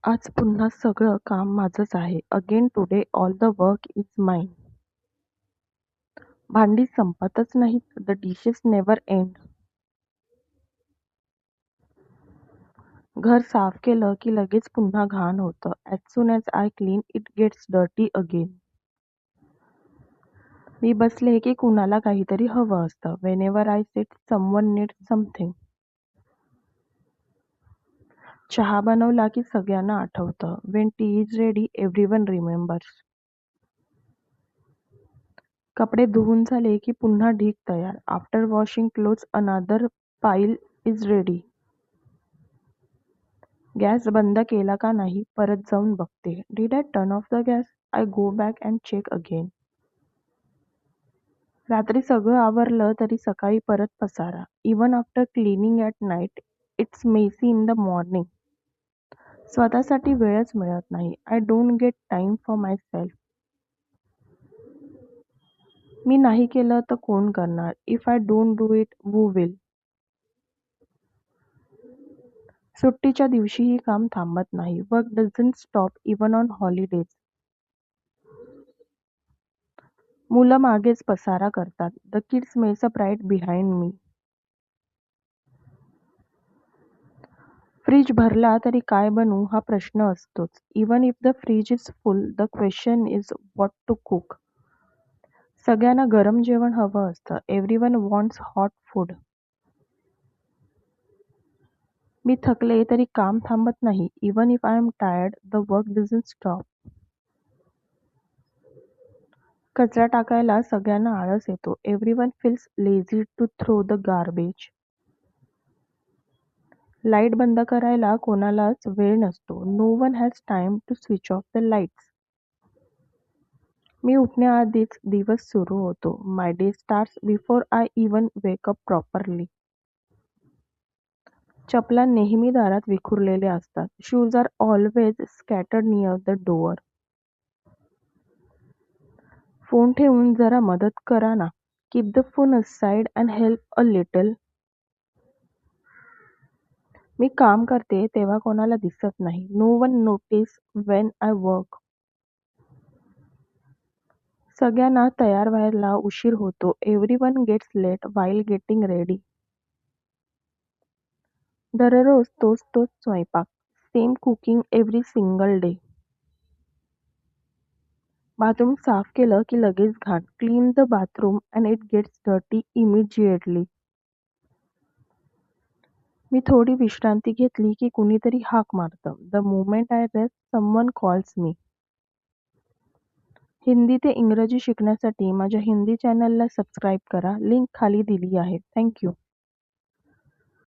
आज पुन्हा सगळं काम माझंच आहे. Again today all the work is mine. भांडी संपतच नाहीत. The dishes never end. घर साफ केलं की लगेच पुन्हा घाण होतं. As soon as I clean it gets dirty again. मी बसले की कुणाला काहीतरी हवं असतं. Whenever I sit someone needs something. चहा बनवला की सगळ्यांना आठवतं. When tea is ready everyone remembers. कपडे धुवून झाले की पुन्हा ढीग तयार. आफ्टर वॉशिंग क्लोथ्स अनदर पाईल इज रेडी. गॅस बंद केला का नाही परत जाऊन बघते. Did I turn off the gas? I go back and check again. रात्री सगळं आवरलं तरी सकाळी परत पसारा. Even after cleaning at night it's messy in the morning. स्वतःसाठी वेळच मिळत नाही. I don't get time for myself. मी नाही केलं तर कोण करणार? If I don't do it who will? सुट्टीच्या दिवशीही काम थांबत नाही. Work doesn't stop even on holidays. मुलं मागेच पसारा करतात. The kids mess up right behind me. Fridge भरला तरी काय बनवू हा प्रश्न असतोच. Even if the fridge is full the question is what to cook. सगळ्यांना गरम जेवण हवं असतं. Everyone wants hot food. मी थकले तरी काम थांबत नाही. Even if I am tired the work doesn't stop. कचरा टाकायला सगळ्यांना आळस येतो. Everyone feels lazy to throw the garbage. Light बंद करायला कोणालाच वेळ नसतो. No one has time to switch off the lights. मी उठण्याआधीच दिवस सुरू होतो. My day starts before I even wake up properly. चपला नेहमी दारात विखुरलेल्या असतात. Shoes are always scattered near the door. Phone ठेवून जरा मदत करा ना. Keep the phone aside and help a little. मी काम करते तेव्हा कोणाला दिसत नाही. No one notice when I work. सगळ्यांना तयार व्हायला उशीर होतो. Everyone gets late while getting ready. दररोज तोच तोच स्वयंपाक. Same cooking every single day. Bathroom साफ केलं की लगेच घाण. Clean the bathroom and it gets dirty immediately. मी थोडी विश्रांती घेतली की कुणीतरी हाक मारतं. The moment I rest someone calls me. Hindi ते इंग्रजी शिकण्यासाठी माझ्या हिंदी चॅनलला सबस्क्राईब करा. लिंक खाली दिली आहे. थँक्यू.